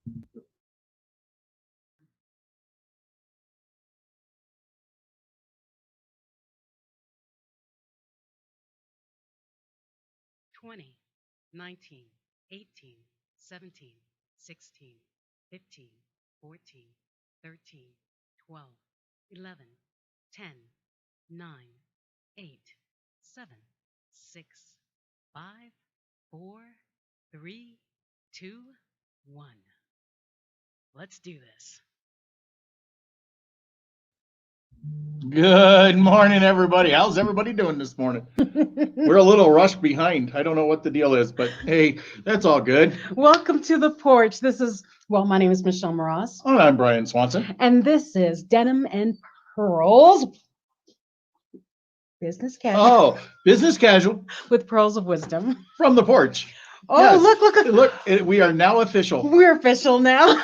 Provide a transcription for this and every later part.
20, 19, 18, 17, 16, 15, 14, 13, 12, 11, 10, 9, 8, 7, 6, 5, 4, 3, 2, 1. Let's do this. Good morning, everybody. How's everybody doing this morning? We're a little rushed behind. I don't know what the deal is, but hey, that's all good. Welcome to the porch. My name is Michelle Moroz. Oh, I'm Brian Swanson. And this is Denim and Pearls. Business casual. Oh, business casual. With pearls of wisdom. From the porch. Oh, yes. Look, we are now official. We're official now.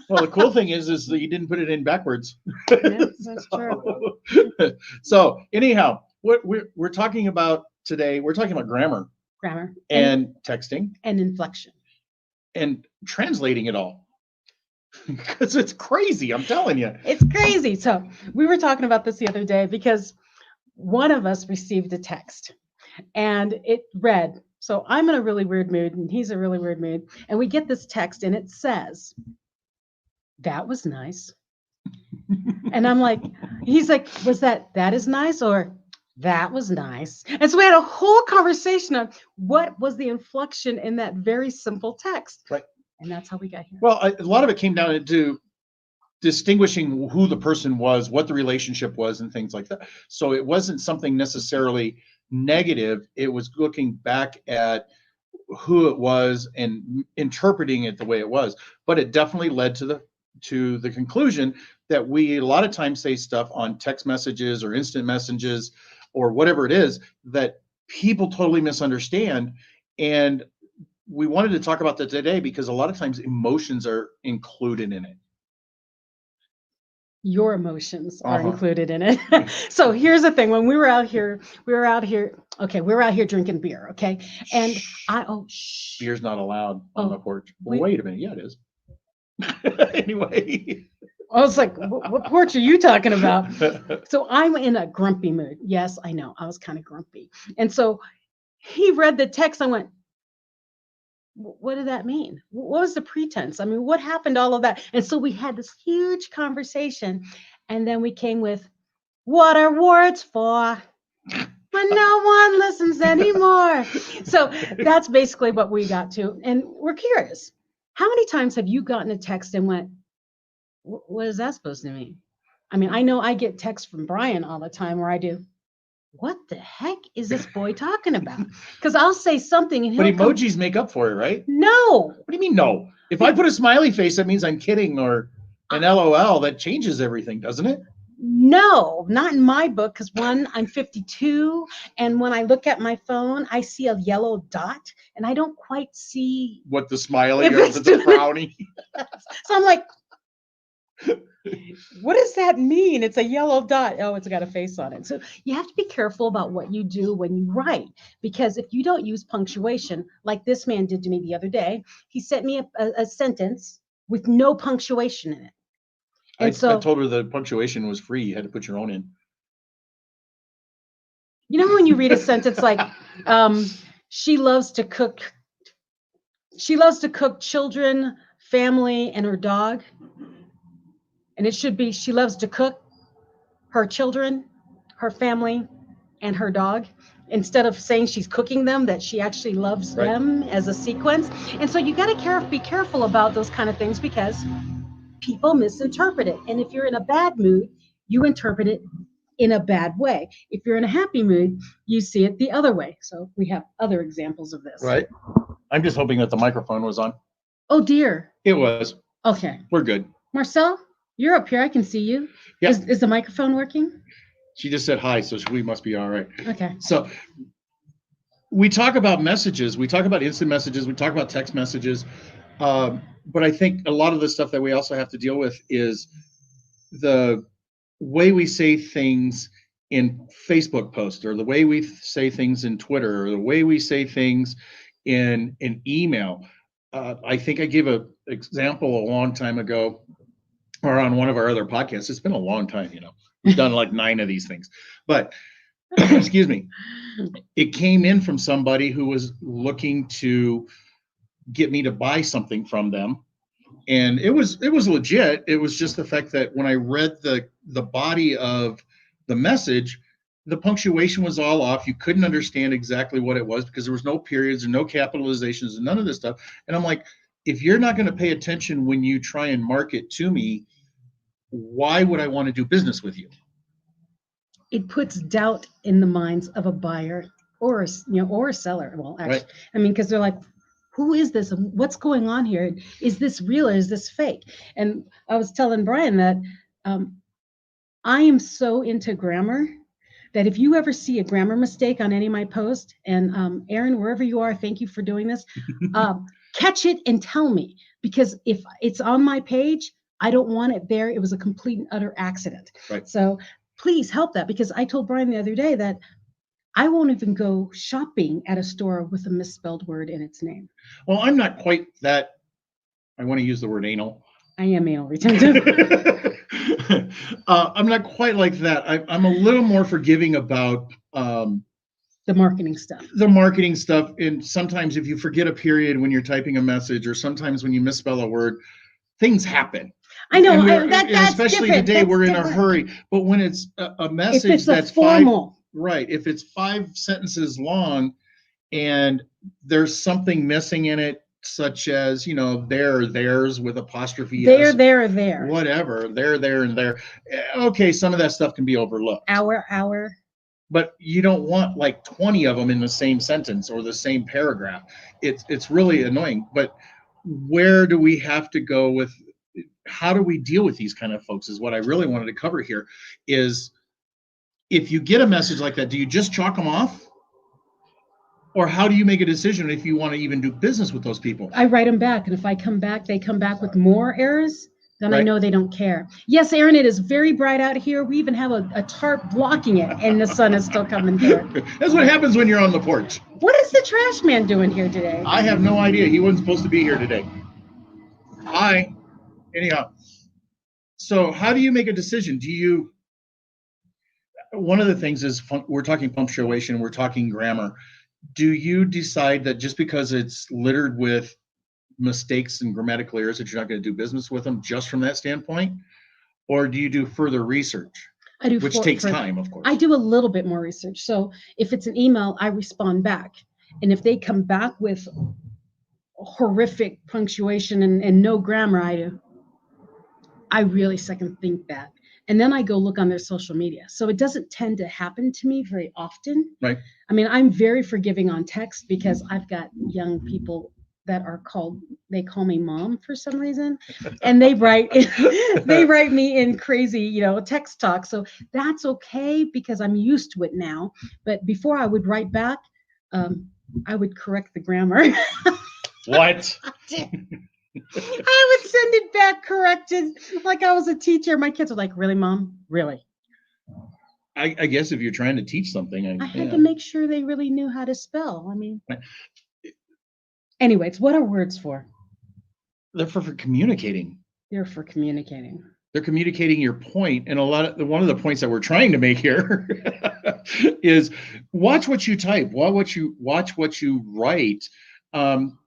Well, the cool thing is that you didn't put it in backwards. Yes, that's true. So anyhow, what we're talking about today, we're talking about grammar and texting and inflection and translating it all. Because it's crazy, I'm telling you. It's crazy. So we were talking about this the other day because one of us received a text and it read, so I'm in a really weird mood and he's in a really weird mood. And we get this text and it says, "That was nice." And I'm like, he's like, "Was that is nice," or "That was nice?" And so we had a whole conversation on what was the inflection in that very simple text. Right. And that's how we got here. Well, a lot of it came down to distinguishing who the person was, what the relationship was, and things like that. So it wasn't something necessarily negative. It was looking back at who it was and interpreting it the way it was. But it definitely led to the conclusion that we a lot of times say stuff on text messages or instant messages or whatever it is that people totally misunderstand. And we wanted to talk about that today because a lot of times emotions are included in it. Your emotions are included in it. So here's the thing. When we were out here drinking beer, okay? And beer's not allowed on the porch. Well, wait a minute. Yeah, it is. Anyway. I was like, what porch are you talking about? So I'm in a grumpy mood. Yes, I know. I was kind of grumpy. And so he read the text. I went, what did that mean? What was the pretense? I mean, what happened to all of that? And so we had this huge conversation. And then we came with, what are words for? When no one listens anymore. So that's basically what we got to. And we're curious. How many times have you gotten a text and went, what is that supposed to mean? I mean, I know I get texts from Brian all the time where I do, what the heck is this boy talking about? Because I'll say something and but emojis make up for it, right? No. What do you mean no? If I put a smiley face, that means I'm kidding, or an LOL, that changes everything, doesn't it? No, not in my book, because one, I'm 52, and when I look at my phone, I see a yellow dot, and I don't quite see what the smiley or if it's a frowny. So I'm like, what does that mean? It's a yellow dot. Oh, it's got a face on it. So you have to be careful about what you do when you write, because if you don't use punctuation, like this man did to me the other day, he sent me a sentence with no punctuation in it. And I told her the punctuation was free. You had to put your own in. You know when you read a sentence like, she loves to cook children, family, and her dog. And it should be, she loves to cook her children, her family, and her dog. Instead of saying she's cooking them, that she actually loves them as a sequence. And so you got to be careful about those kind of things because people misinterpret it. And if you're in a bad mood, you interpret it in a bad way. If you're in a happy mood, you see it the other way. So we have other examples of this. Right. I'm just hoping that the microphone was on. Oh, dear. It was. Okay. We're good. Marcel, you're up here. I can see you. Yeah. Is the microphone working? She just said hi, so we must be all right. Okay. So we talk about messages. We talk about instant messages. We talk about text messages. But I think a lot of the stuff that we also have to deal with is the way we say things in Facebook posts, or the way we say things in Twitter, or the way we say things in an email. I think I gave an example a long time ago, or on one of our other podcasts. It's been a long time, We've done like 9 of these things, but excuse me, it came in from somebody who was looking to get me to buy something from them. And it was legit. It was just the fact that when I read the body of the message, the punctuation was all off. You couldn't understand exactly what it was because there was no periods and no capitalizations and none of this stuff. And I'm like, if you're not going to pay attention when you try and market to me, why would I want to do business with you? It puts doubt in the minds of a buyer or or a seller. Well, actually, Right. I mean, because they're like, who is this? What's going on here? Is this real or is this fake? And I was telling Brian that I am so into grammar that if you ever see a grammar mistake on any of my posts, and Aaron, wherever you are, thank you for doing this, catch it and tell me, because if it's on my page, I don't want it there. It was a complete and utter accident. Right. So please help that, because I told Brian the other day that I won't even go shopping at a store with a misspelled word in its name. Well, I'm not quite that, I want to use the word anal. I am anal retentive. I'm not quite like that. I'm a little more forgiving about the marketing stuff. The marketing stuff. And sometimes if you forget a period when you're typing a message, or sometimes when you misspell a word, things happen. I know, and that's especially different. Today, that's we're different. in a hurry. But when it's a message if it's that's formal, right? If it's 5 sentences long, and there's something missing in it, such as theirs with apostrophe s, there, whatever, there, and there. Okay, some of that stuff can be overlooked. Our. But you don't want like 20 of them in the same sentence or the same paragraph. It's really annoying. But where do we have to go with? How do we deal with these kind of folks? Is what I really wanted to cover here. Is if you get a message like that, do you just chalk them off? Or how do you make a decision if you want to even do business with those people? I write them back, and if I come back, they come back with more errors, then Right. I know they don't care. Yes, Aaron, it is very bright out here. We even have a tarp blocking it, and the sun is still coming through. That's what happens when you're on the porch. What is the trash man doing here today? I have no idea. He wasn't supposed to be here today. Anyhow. So how do you make a decision? One of the things is we're talking punctuation, we're talking grammar. Do you decide that just because it's littered with mistakes and grammatical errors that you're not going to do business with them just from that standpoint? Or do you do further research? I do, which takes time, of course. I do a little bit more research. So if it's an email, I respond back. And if they come back with horrific punctuation and no grammar, I really second think that. And then I go look on their social media. So it doesn't tend to happen to me very often. Right. I mean, I'm very forgiving on text because I've got young people that they call me mom for some reason. And they write me in crazy, text talk. So that's okay because I'm used to it now. But before I would write back, I would correct the grammar. What? I would send it back corrected like I was a teacher. My kids are like, really, Mom? Really? I guess if you're trying to teach something, I had to make sure they really knew how to spell. I mean, anyways, what are words for? They're for communicating. They're for communicating. They're communicating your point. And one of the points that we're trying to make here is watch what you type, watch what you write.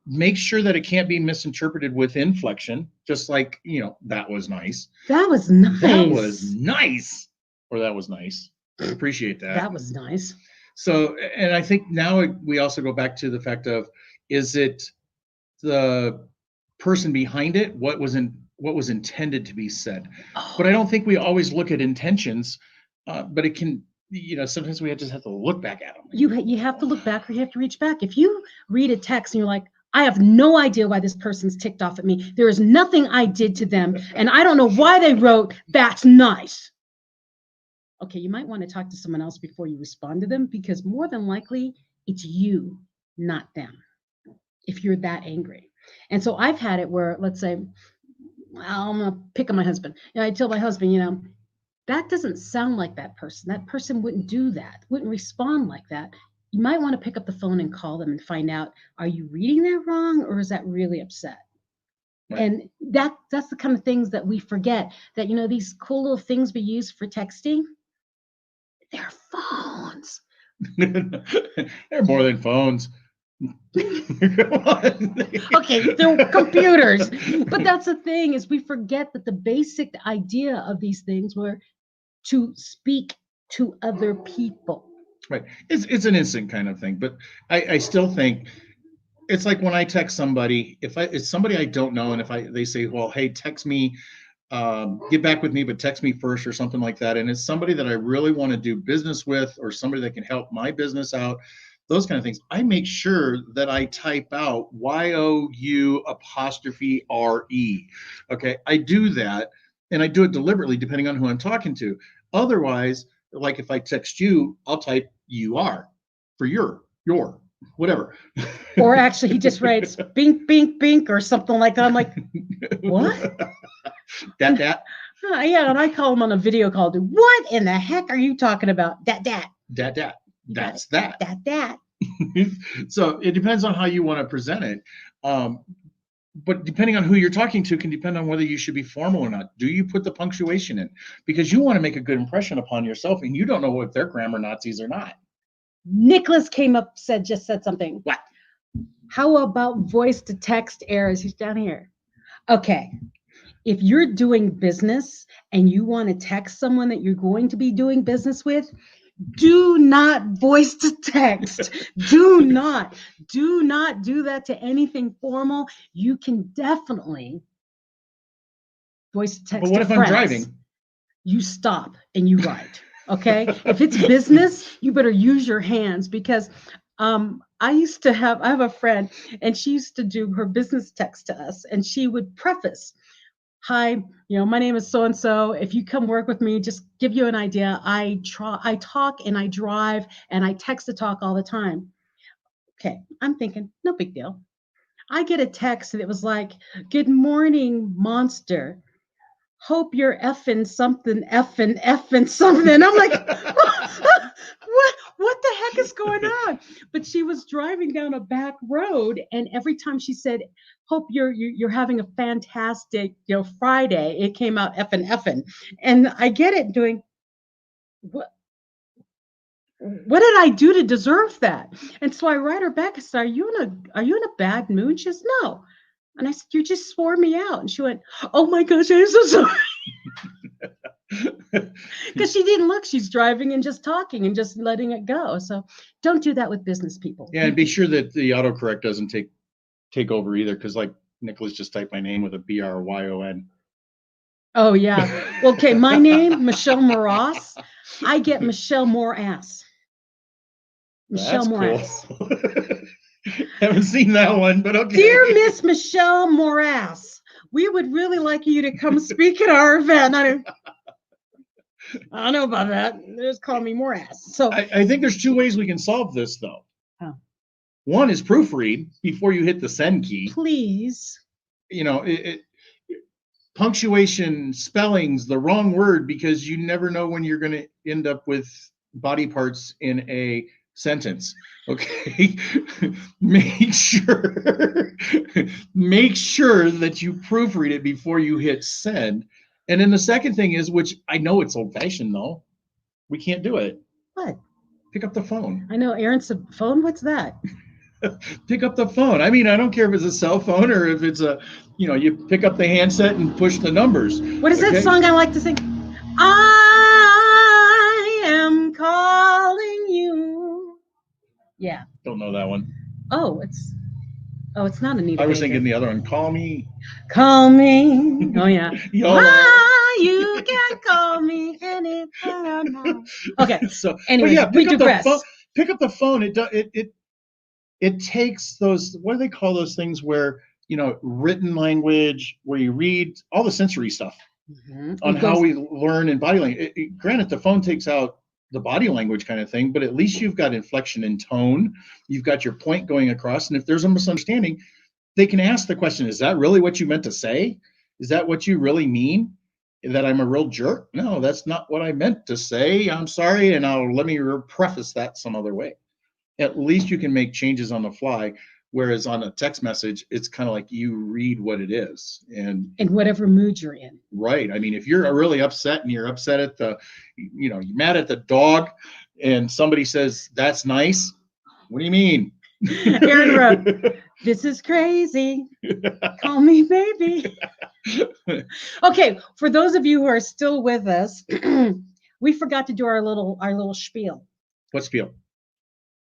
Make sure that it can't be misinterpreted with inflection, just like, that was nice. That was nice. That was nice. Or that was nice. I appreciate that. That was nice. So, and I think now we also go back to the fact of, is it the person behind it? What was intended to be said? Oh. But I don't think we always look at intentions, but it can, sometimes we just have to look back at them. You have to look back, or you have to reach back. If you read a text and you're like, I have no idea why this person's ticked off at me. There is nothing I did to them, and I don't know why they wrote, that's nice. Okay, you might want to talk to someone else before you respond to them, because more than likely it's you, not them, if you're that angry. And so I've had it where, let's say, I'm going to pick on my husband. I tell my husband, that doesn't sound like that person. That person wouldn't do that, wouldn't respond like that. you might want to pick up the phone and call them and find out, are you reading that wrong or is that really upset? Right. And that's the kind of things that we forget, that these cool little things we use for texting, they're phones. They're more than phones. Okay, they're computers. But that's the thing, is we forget that the basic idea of these things were to speak to other people. Right. It's an instant kind of thing, but I still think it's like when I text somebody, if it's somebody I don't know, and if they say, well, hey, text me, get back with me, but text me first or something like that. And it's somebody that I really want to do business with, or somebody that can help my business out, those kind of things. I make sure that I type out YOU''RE. Okay. I do that, and I do it deliberately depending on who I'm talking to. Otherwise, like if I text you, I'll type UR for your, whatever. Or actually, he just writes bink, bink, bink, or something like that. I'm like, what? that. Yeah, and I call him on a video call. Dude, what in the heck are you talking about? That. That's that. That. So it depends on how you want to present it. But depending on who you're talking to can depend on whether you should be formal or not. Do you put the punctuation in? Because you want to make a good impression upon yourself, and you don't know if they're grammar Nazis or not. Nicholas came up, just said something. What? How about voice to text errors? He's down here. Okay. If you're doing business and you want to text someone that you're going to be doing business with, do not voice to text. Do not do that to anything formal. You can definitely voice to text. But what if I'm driving? You stop and you write. Okay. If it's business, you better use your hands, because I have a friend, and she used to do her business text to us, and she would preface, hi, my name is so-and-so. If you come work with me, just give you an idea. I talk and I drive and I text to talk all the time. Okay. I'm thinking, no big deal. I get a text and it was like, good morning, monster. Hope you're effing something. I'm like, what the heck is going on? But she was driving down a back road, and every time she said, hope you're having a fantastic Friday, it came out effing. And I get it, doing what did I do to deserve that? And so I write her back. I said, are you in a bad mood? She says, no. And I said, you just swore me out. And she went, oh my gosh, I'm so sorry. Because she didn't look. She's driving and just talking and just letting it go. So don't do that with business people. Yeah, and be sure that the autocorrect doesn't take over either, because like Nicholas just typed my name with a BRYON. Oh, yeah. Well, okay, my name, Michelle Morass. I get Michelle Morass. Michelle Morass. Cool. Haven't seen that one, but okay. Dear Miss Michelle Morass, we would really like you to come speak at our event. I don't know about that. Just call me Morass. So I think there's two ways we can solve this, though. Oh. One is proofread before you hit the send key. Please. Punctuation, spellings, the wrong word, because you never know when you're going to end up with body parts in a sentence. Okay. make sure that you proofread it before you hit send. And then the second thing is, which I know it's old fashioned though, we can't do it. What? Pick up the phone. I know Aaron said phone. What's that? Pick up the phone. I mean, I don't care if it's a cell phone or if it's you pick up the handset and push the numbers. What is that song I like to sing? I am calling you. Yeah. Don't know that one. Oh, it's not Anita. I was thinking the other one. Call me. Call me. Oh yeah. You can call me anytime. Okay. So anyway, we digress. Pick up the phone. It takes those, what do they call those things where, written language, where you read all the sensory stuff on how we learn in body language. Granted, the phone takes out the body language kind of thing, but at least you've got inflection and tone. You've got your point going across. And if there's a misunderstanding, they can ask the question, is that really what you meant to say? Is that what you really mean? That I'm a real jerk? No, that's not what I meant to say. I'm sorry. And let me preface that some other way. at least you can make changes on the fly. Whereas on a text message, it's kind of like you read what it is. And in whatever mood you're in. right. I mean, if you're really upset and you're upset at you're mad at the dog and somebody says, that's nice. What do you mean? Aaron wrote, this is crazy. Call me baby. Okay, for those of you who are still with us, we forgot to do our little spiel. What spiel?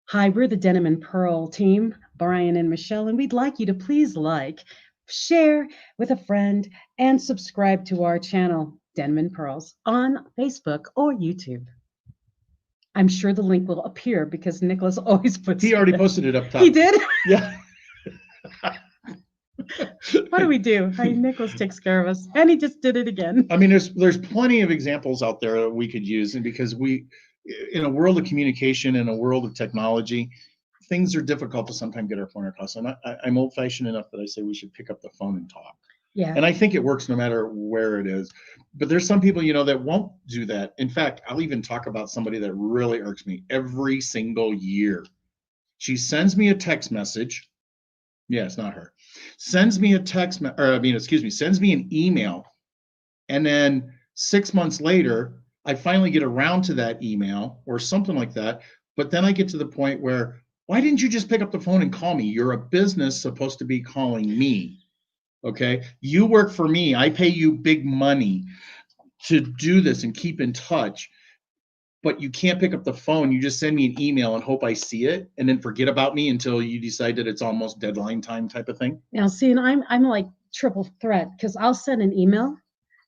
Hi, we're the Denim and Pearl team, Brian and Michelle, and we'd like you to please like, share with a friend, and subscribe to our channel, Denim and Pearls, on Facebook or YouTube. I'm sure the link will appear because Nicholas always puts He already posted it up top. He did? Yeah. What do we do? Nicholas takes care of us, and he just did it again. I mean, there's plenty of examples out there that we could use, and because in a world of communication, in a world of technology, things are difficult to sometimes get our point across. And I'm old-fashioned enough that I say we should pick up the phone and talk. Yeah. And I think it works no matter where it is. But there's some people, that won't do that. In fact, I'll even talk about somebody that really irks me every single year. She sends me a text message. Yeah, it's not her. Sends me a sends me an email. And then 6 months later, I finally get around to that email or something like that. But then I get to the point where, why didn't you just pick up the phone and call me? You're a business supposed to be calling me. Okay. You work for me. I pay you big money to do this and keep in touch. But you can't pick up the phone. You just send me an email and hope I see it and then forget about me until you decide that it's almost deadline time type of thing. Now, see, and I'm like triple threat because I'll send an email,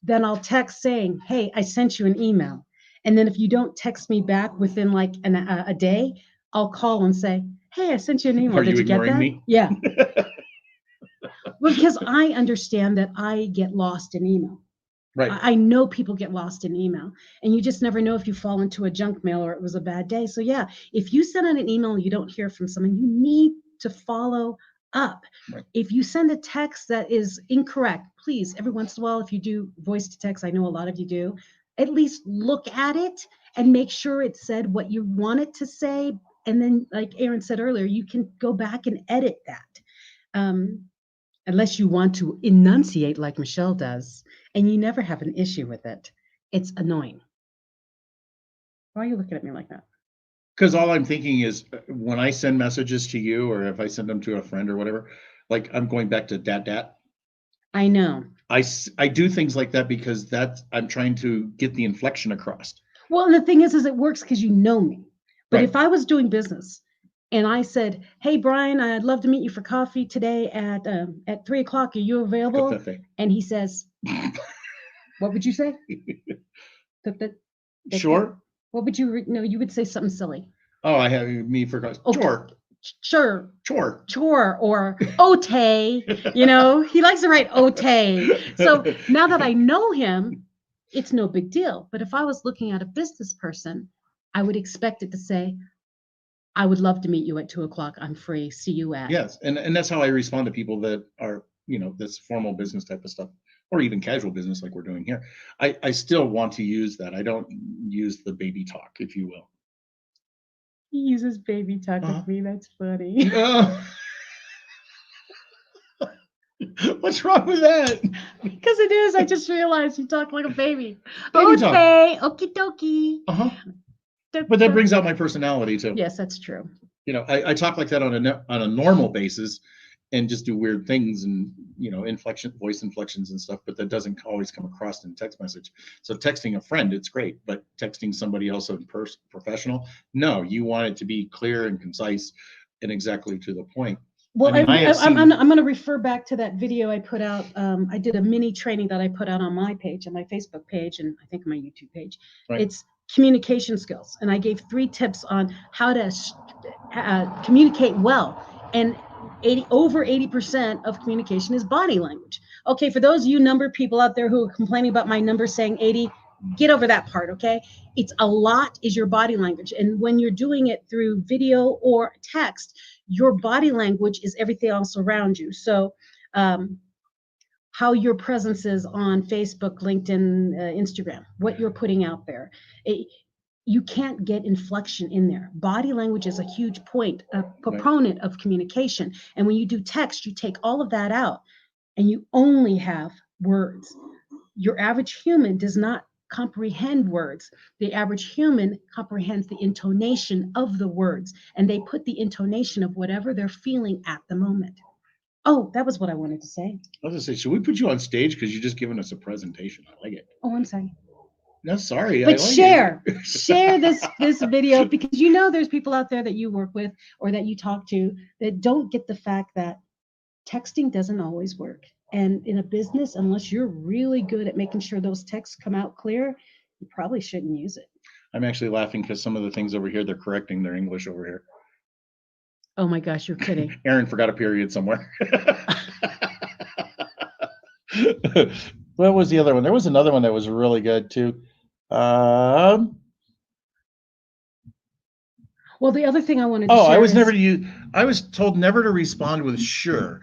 then I'll text saying, hey, I sent you an email. And then if you don't text me back within like a day, I'll call and say, hey, I sent you an email. Are Did you you get ignoring that? me? Yeah. Well, because I understand that I get lost in email. Right. I know people get lost in email, and you just never know if you fall into a junk mail or it was a bad day. So yeah, if you send out an email and you don't hear from someone, you need to follow up. Right. If you send a text that is incorrect, please, every once in a while, if you do voice to text, I know a lot of you do, at least look at it and make sure it said what you want it to say. And then, like Aaron said earlier, you can go back and edit that. Unless you want to enunciate like Michelle does, and you never have an issue with it. It's annoying. Why are you looking at me like that? Because all I'm thinking is when I send messages to you or if I send them to a friend or whatever, like I'm going back to dat. I know. I do things like that because I'm trying to get the inflection across. Well, and the thing is it works because you know me. But Right. if I was doing business and I said, hey, Brian, I'd love to meet you for coffee today at 3:00. Are you available? And he says, what would you say? Sure. What would you, no, you would say something silly. Oh, I have me for okay. Sure. Chore or ote, he likes to write ote. So now that I know him, it's no big deal. But if I was looking at a business person, I would expect it to say, I would love to meet you at 2:00. I'm free. See you at. Yes. And that's how I respond to people that are, this formal business type of stuff, or even casual business like we're doing here. I still want to use that. I don't use the baby talk, if you will. He uses baby talk with me. That's funny. What's wrong with that? Because it is. I just realized you talk like a baby. Okay, okie dokie. But that brings out my personality too. Yes, that's true. I talk like that on a normal basis and just do weird things and voice inflections and stuff, but that doesn't always come across in text message. So texting a friend, it's great, but texting somebody else in professional, no, you want it to be clear and concise and exactly to the point. Well, I'm going to refer back to that video I put out. I did a mini training that I put out on my page, on my Facebook page, and I think my YouTube page. Right. It's communication skills. And I gave 3 tips on how to communicate well. And over 80% of communication is body language. Okay, for those of you number people out there who are complaining about my number saying 80, get over that part, okay? It's a lot is your body language. And when you're doing it through video or text, your body language is everything else around you. So how your presence is on Facebook, LinkedIn, Instagram, what you're putting out there. you can't get inflection in there. Body language is a huge point, a proponent of communication. And when you do text, you take all of that out and you only have words. Your average human does not comprehend words. The average human comprehends the intonation of the words, and they put the intonation of whatever they're feeling at the moment. Oh, that was what I wanted to say. I was gonna say, should we put you on stage because you're just giving us a presentation? I like it. Oh, I'm sorry. No, sorry. But I like share it. this video, because you know there's people out there that you work with or that you talk to that don't get the fact that texting doesn't always work. And in a business, unless you're really good at making sure those texts come out clear, you probably shouldn't use it. I'm actually laughing because some of the things over here, they're correcting their English over here. Oh my gosh, you're kidding. Aaron forgot a period somewhere. What was the other one? There was another one that was really good too. Well, the other thing I wanted to Oh, share I was is, never to use. I was told never to respond with sure,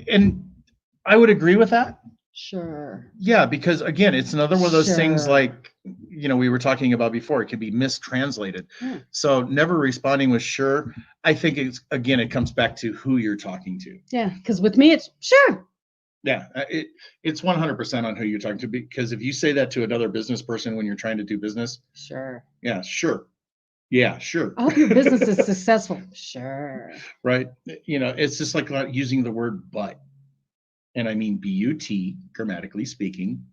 and I would agree with that. sure. Yeah, because again, it's another one of those things Sure. like, we were talking about before. It could be mistranslated. Yeah. So never responding with sure. I think it comes back to who you're talking to. Yeah, because with me, it's sure. Yeah, it's 100% on who you're talking to, because if you say that to another business person when you're trying to do business, Sure. yeah, sure. Yeah, sure. I hope your business is successful. Sure. Right. It's just like using the word but. And I mean but, grammatically speaking,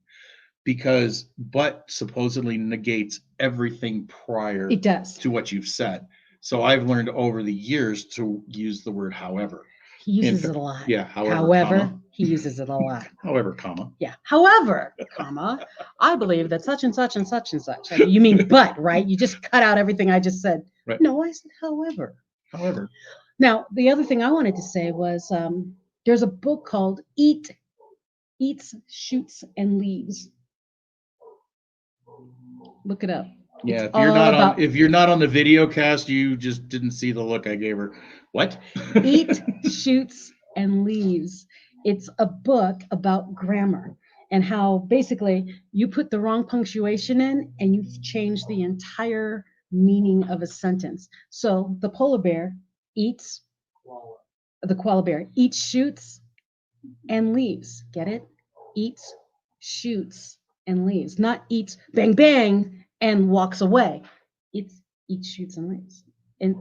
because but supposedly negates everything prior It does. to what you've said. So I've learned over the years to use the word however. He uses it a lot. Yeah, however, comma. He uses it a lot. However, comma. Yeah. However, comma, I believe that such and such and such and such. You mean but, right? You just cut out everything I just said. Right. No, I said however. However. Now, the other thing I wanted to say was there's a book called Eats, Shoots, and Leaves. Look it up. Yeah, It's if you're not on the video cast, you just didn't see the look I gave her. What? Eat, Shoots, and Leaves. It's a book about grammar and how basically you put the wrong punctuation in and you've changed the entire meaning of a sentence. So the polar bear eats, the koala bear eats, shoots, and leaves. Get it? Eats, shoots, and leaves. Not eats, bang, bang, and walks away. Eats, shoots, and leaves. And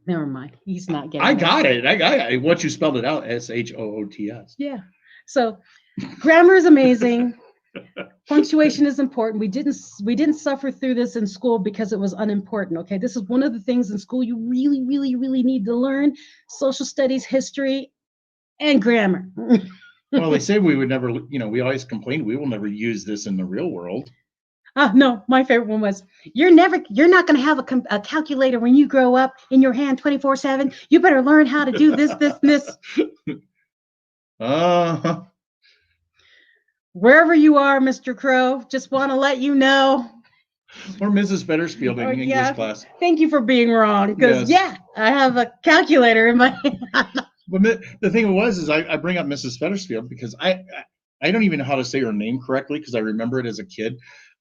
never mind. He's not getting I it. got it. I got it. Once you spelled it out, SHOOTS. Yeah. So grammar is amazing. Punctuation is important. We didn't suffer through this in school because it was unimportant. Okay. This is one of the things in school you really, really, really need to learn: social studies, history, and grammar. Well, they say we would never, we always complain we will never use this in the real world. No, my favorite one was, you're not going to have a calculator when you grow up in your hand 24/7. You better learn how to do this, this, and this. Wherever you are, Mr. Crow, just want to let you know. Or Mrs. Fettersfield in English class. Thank you for being wrong, because I have a calculator in my hand. But the thing is I bring up Mrs. Fettersfield because I don't even know how to say her name correctly because I remember it as a kid.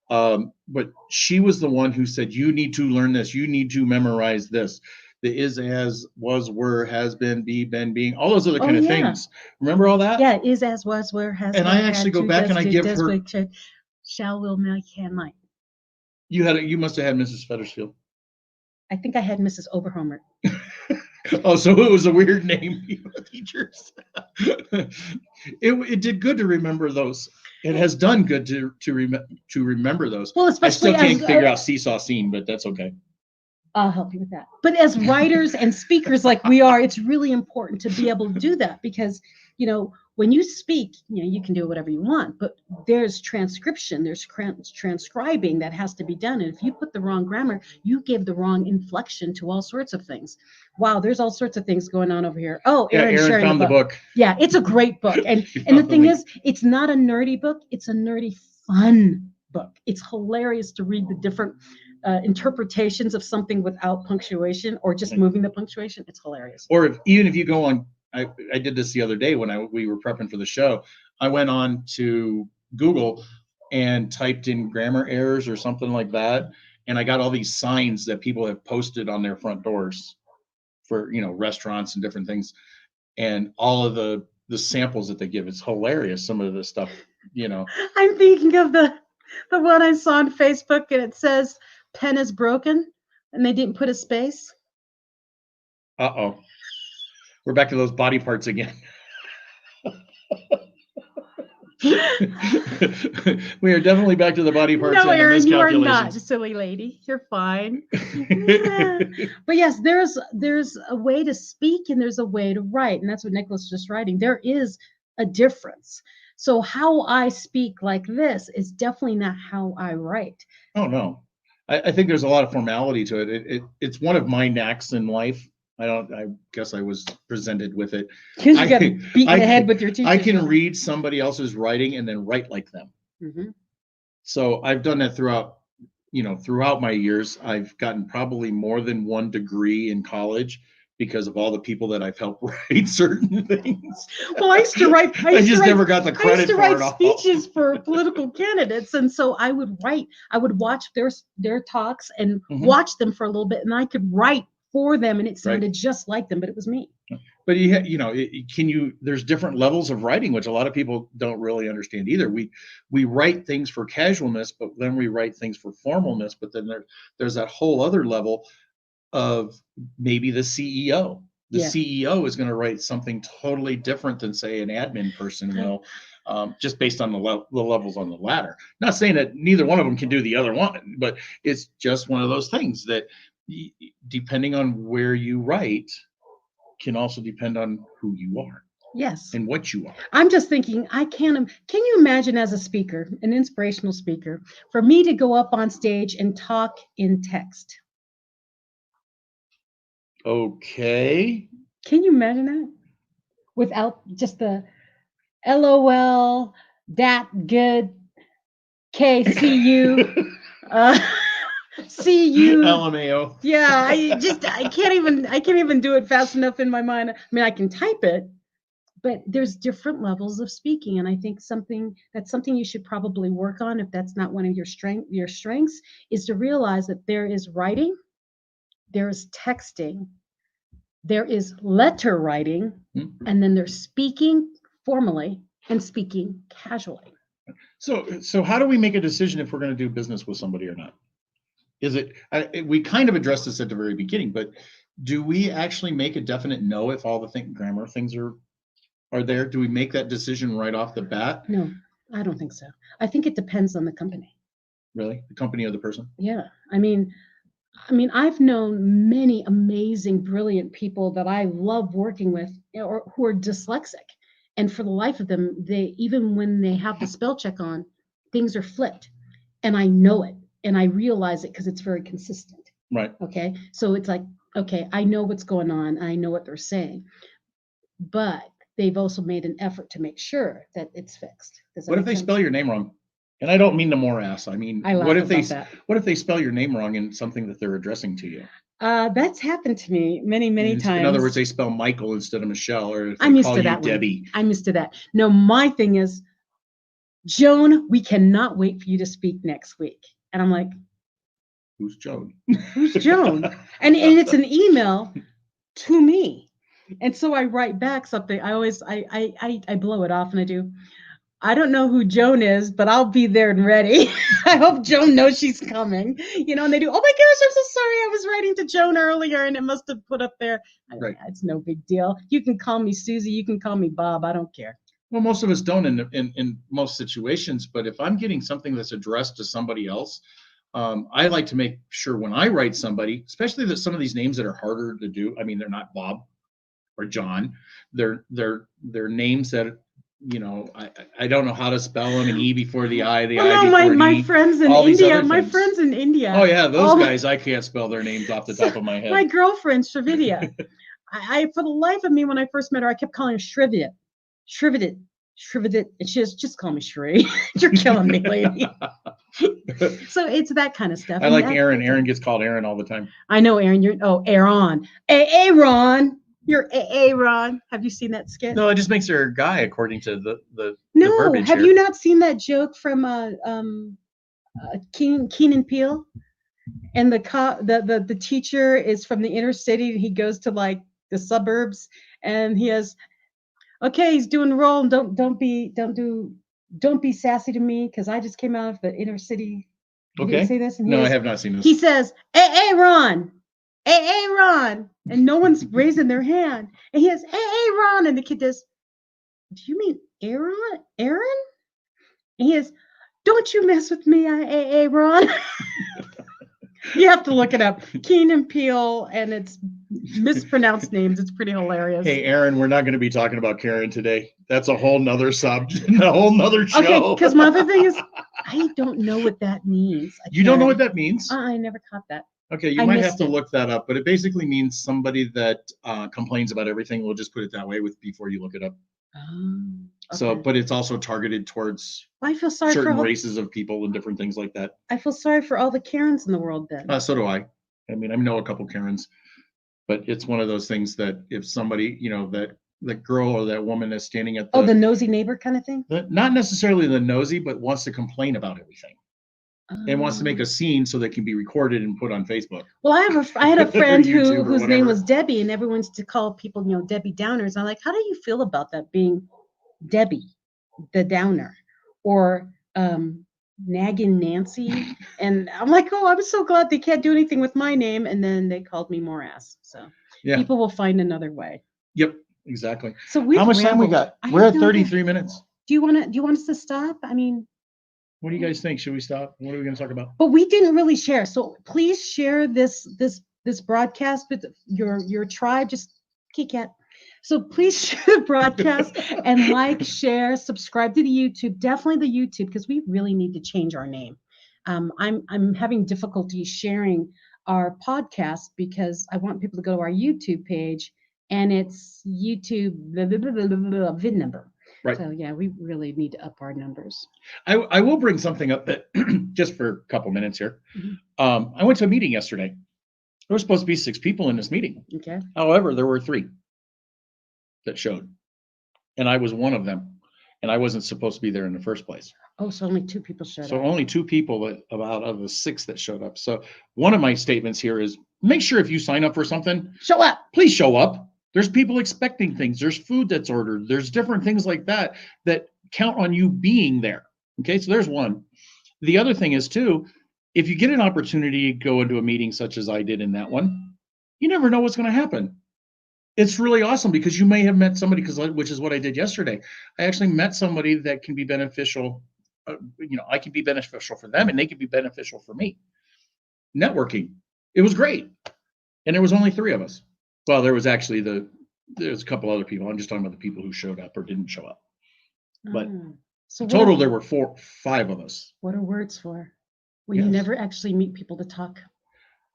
But she was the one who said, you need to learn this. You need to memorize this. The is, as, was, were, has been, be, been, being, all those other kind of things. Remember all that? Yeah, is, as, was, were, has been. And I actually go back and I give her. Shall, will, may, can, might. You must have had Mrs. Fettersfield. I think I had Mrs. Oberhomer. Oh, so it was a weird name, teachers. It did good to remember those. It has done good to remember those. Well, especially I still can't figure out seesaw scene, but that's okay. I'll help you with that. But as writers and speakers like we are, it's really important to be able to do that because, when you speak, you can do whatever you want, but there's transcription, there's transcribing that has to be done. And if you put the wrong grammar, you give the wrong inflection to all sorts of things. Wow, there's all sorts of things going on over here. Oh, Aaron found the book. Yeah, it's a great book. And the thing is, it's not a nerdy book. It's a nerdy, fun book. It's hilarious to read the different interpretations of something without punctuation or just moving the punctuation. It's hilarious. Or even if you go on, I did this the other day when we were prepping for the show. I went on to Google and typed in grammar errors or something like that, and I got all these signs that people have posted on their front doors for, restaurants and different things, and all of the samples that they give. It's hilarious. Some of the stuff, I'm thinking of the one I saw on Facebook, and it says pen is broken, and they didn't put a space. Uh-oh. We're back to those body parts again. We are definitely back to the body parts. No, and Aaron, the you are not, miscalculations. silly lady. You're fine. Yeah. But yes, there's a way to speak and there's a way to write, and that's what Nicholas was just writing. There is a difference. So how I speak like this is definitely not how I write. Oh no, I think there's a lot of formality to it. It's one of my knacks in life. I guess I was presented with it. Because you got beat in the head with your teacher. I can read somebody else's writing and then write like them. Mm-hmm. So I've done that throughout my years. I've gotten probably more than one degree in college because of all the people that I've helped write certain things. Well, I used to write. I just never got the credit for it. I used to write speeches for political candidates, and so I would write. I would watch their talks and watch them for a little bit, and I could write for them, and it sounded just like them, but it was me. But there's different levels of writing, which a lot of people don't really understand either. We write things for casualness, but then we write things for formalness. But then there's that whole other level of maybe the CEO. The CEO is going to write something totally different than, say, an admin person will, just based on the levels on the ladder. Not saying that neither one of them can do the other one, but it's just one of those things that, depending on where you write, can also depend on who you are. Yes. And what you are. I'm just thinking, can you imagine as a speaker, an inspirational speaker, for me to go up on stage and talk in text? Okay. Can you imagine that? Without just the LOL, that good, KCU, see you, LMAO. Yeah, I can't even do it fast enough in my mind. I mean, I can type it, but there's different levels of speaking, and I think that's something you should probably work on if that's not one of your strengths, is to realize that there is writing, there is texting, there is letter writing, and then there's speaking formally and speaking casually. So how do we make a decision if we're going to do business with somebody or not? Is it, we kind of addressed this at the very beginning, but do we actually make a definite no if all the grammar things are there? Do we make that decision right off the bat? No, I don't think so. I think it depends on the company. Really? The company or the person? Yeah. I mean, I've known many amazing, brilliant people that I love working with, or who are dyslexic. And for the life of them, even when they have the spell check on, things are flipped. And I know it. And I realize it because it's very consistent. Right. Okay. So it's like, okay, I know what's going on. I know what they're saying. But they've also made an effort to make sure that it's fixed. What if they spell your name wrong? And I don't mean the morass. I mean, what if they spell your name wrong in something that they're addressing to you? That's happened to me many times. In other words, they spell Michael instead of Michelle, or if they I'm used call to you that Debbie. I'm used to that. No, my thing is, Joan, we cannot wait for you to speak next week. And I'm like, who's Joan? Who's Joan? and it's an email to me. And so I write back something. I always I blow it off, and I do. I don't know who Joan is, but I'll be there and ready. I hope Joan knows she's coming. And they do, oh my gosh, I'm so sorry. I was writing to Joan earlier and it must have put up there. Right. It's no big deal. You can call me Susie. You can call me Bob. I don't care. Well, most of us don't in most situations, but if I'm getting something that's addressed to somebody else, I like to make sure when I write somebody, especially that some of these names that are harder to do. I mean, they're not Bob or John. They're names that, I don't know how to spell them, an E before the I, the I before an E. My friends in India, my friends in India. Oh yeah, those guys, I can't spell their names off the top of my head. My girlfriend, Shrividya, I for the life of me, when I first met her, I kept calling her Shrividya. And she just call me Shri. You're killing me, lady. So it's that kind of stuff. I like Aaron. Aaron gets called Aaron all the time. I know, Aaron. Aaron. Aaron. You're Aaron. Have you seen that skit? No, it just makes her a guy according to the No, verbiage have here. You not seen that joke from Keen and Peele? and the teacher is from the inner city, and he goes to like the suburbs, and he has, okay, he's doing the role, and don't be sassy to me because I just came out of the inner city. He didn't Okay. say this, and No, I have not seen this. he says, hey Ron, hey Ron, and no one's raising their hand, and he has, hey Ron, and the kid does, do you mean Aaron? And he has, don't you mess with me, hey Ron. You have to look it up. Keen and Peele, and it's mispronounced names. It's pretty hilarious. Hey, Aaron, we're not going to be talking about Karen today. That's a whole nother subject, a whole nother show. Okay, because my other thing is, I don't know what that means. You don't know what that means? I never caught that. Okay, you might have to look that up, but it basically means somebody that complains about everything. We'll just put it that way before you look it up. Okay. So, but it's also targeted towards I feel sorry certain for races of people and different things like that. I feel sorry for all the Karens in the world then. So do I. I mean, I know a couple Karens, but it's one of those things that if somebody, that girl or that woman is standing at the nosy neighbor kind of thing? Not necessarily the nosy, but wants to complain about everything. And wants to make a scene so that can be recorded and put on Facebook. Well, I had a friend whose name was Debbie, and everyone used to call people, Debbie Downers. I'm like, how do you feel about that, being Debbie, the downer, or nagging Nancy? And I'm like, oh, I'm so glad they can't do anything with my name. And then they called me Morass. So people will find another way. Yep, exactly. So how much time we got? We're at 33 minutes. Do you want us to stop? I mean, what do you guys think? Should we stop? What are we going to talk about? But we didn't really share. So please share this broadcast with your tribe. Just Cat. So please share the broadcast and like, share, subscribe to the YouTube. Definitely the YouTube, because we really need to change our name. I'm having difficulty sharing our podcast because I want people to go to our YouTube page, and it's YouTube VIN number. Right. So yeah, we really need to up our numbers. I will bring something up that just for a couple minutes here. Mm-hmm. I went to a meeting yesterday. There were supposed to be 6 people in this meeting. Okay. However, there were 3 that showed, and I was one of them, and I wasn't supposed to be there in the first place. Oh, so only 2 people showed up. So only 2 people out of the 6 that showed up. So one of my statements here is, make sure if you sign up for something, show up. Please show up. There's people expecting things. There's food that's ordered. There's different things like that count on you being there. Okay, so there's one. The other thing is, too, if you get an opportunity to go into a meeting such as I did in that one, you never know what's going to happen. It's really awesome because you may have met somebody, which is what I did yesterday. I actually met somebody that can be beneficial. I can be beneficial for them, and they can be beneficial for me. Networking. It was great. And there was only 3 of us. Well, there was actually there's a couple other people. I'm just talking about the people who showed up or didn't show up. But so total, there were 5 of us. What are words for? You never actually meet people to talk.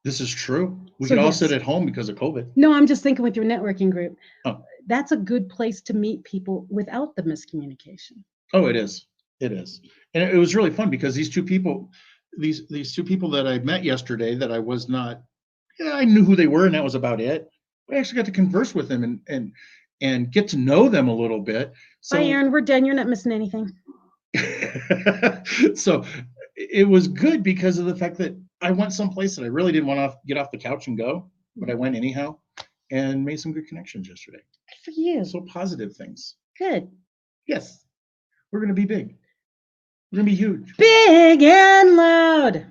This is true. We could all sit at home because of COVID. No, I'm just thinking with your networking group. Oh. That's a good place to meet people without the miscommunication. Oh, it is. It is. And it was really fun because these 2 people, these 2 people that I met yesterday that I was not, I knew who they were, and that was about it. We actually got to converse with them and get to know them a little bit. So, bye, Aaron. We're done. You're not missing anything. So it was good because of the fact that I went someplace that I really didn't want to get off the couch and go, but I went anyhow and made some good connections yesterday. Good for you. So positive things. Good. Yes. We're going to be big. We're going to be huge. Big and loud.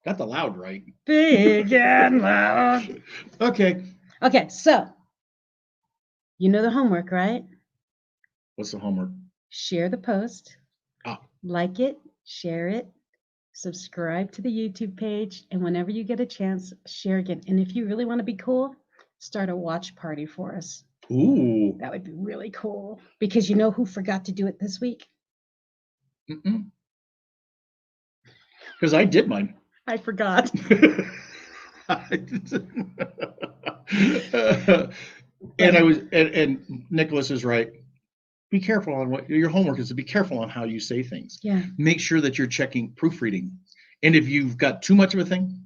Got the loud right. Big and loud. Okay. Okay, so you know the homework, right? What's the homework? Share the post, like it, share it, subscribe to the YouTube page, and whenever you get a chance, share again. And if you really want to be cool, start a watch party for us. Ooh. That would be really cool. Because you know who forgot to do it this week? Because I did mine. I forgot. And Nicholas is right. Be careful on what your homework is, to be careful on how you say things. Yeah. Make sure that you're checking proofreading. And if you've got too much of a thing,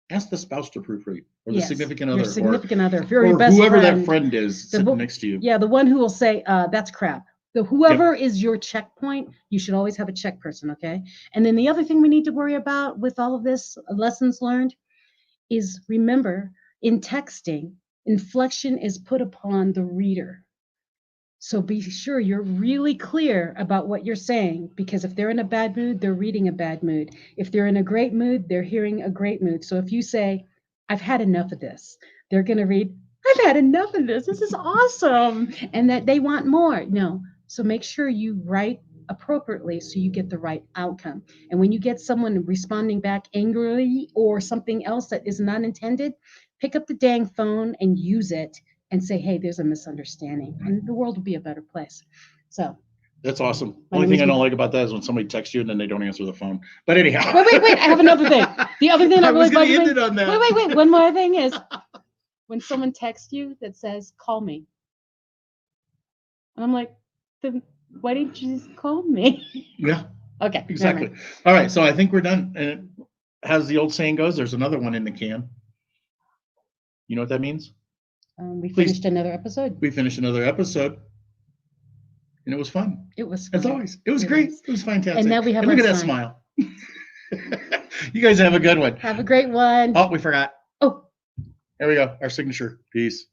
ask the spouse to proofread, or the significant other, your significant other, or your best whoever friend, that friend is sitting next to you. Yeah, the one who will say, that's crap, The whoever is your checkpoint, you should always have a check person, okay? And then the other thing we need to worry about with all of this lessons learned is remember in texting, inflection is put upon the reader. So be sure you're really clear about what you're saying, because if they're in a bad mood, they're reading a bad mood. If they're in a great mood, they're hearing a great mood. So if you say, I've had enough of this, they're going to read, I've had enough of this. This is awesome. And that they want more. No. So make sure you write appropriately so you get the right outcome. And when you get someone responding back angrily or something else that is not intended, pick up the dang phone and use it and say, hey, there's a misunderstanding, and the world will be a better place. So That's awesome. My Only name thing I is- don't like about that is when somebody texts you and then they don't answer the phone. But anyhow. wait, I have another thing. The other thing that I was really going to bugs end me. it on that. Wait. One more thing is when someone texts you that says, call me. And I'm like, then why didn't you just call me? Yeah, Okay. never exactly. mind. All right, so I think we're done. And as the old saying goes, there's another one in the can. You know what that means? We Please. finished another episode. We finished another episode, and it was fun. It was As fun. always, it was It great. was. It was fantastic. And now we have look our at that sign. smile. You guys have a good one. Have a great one. Oh, we forgot. Oh. There we go. Our signature. Peace.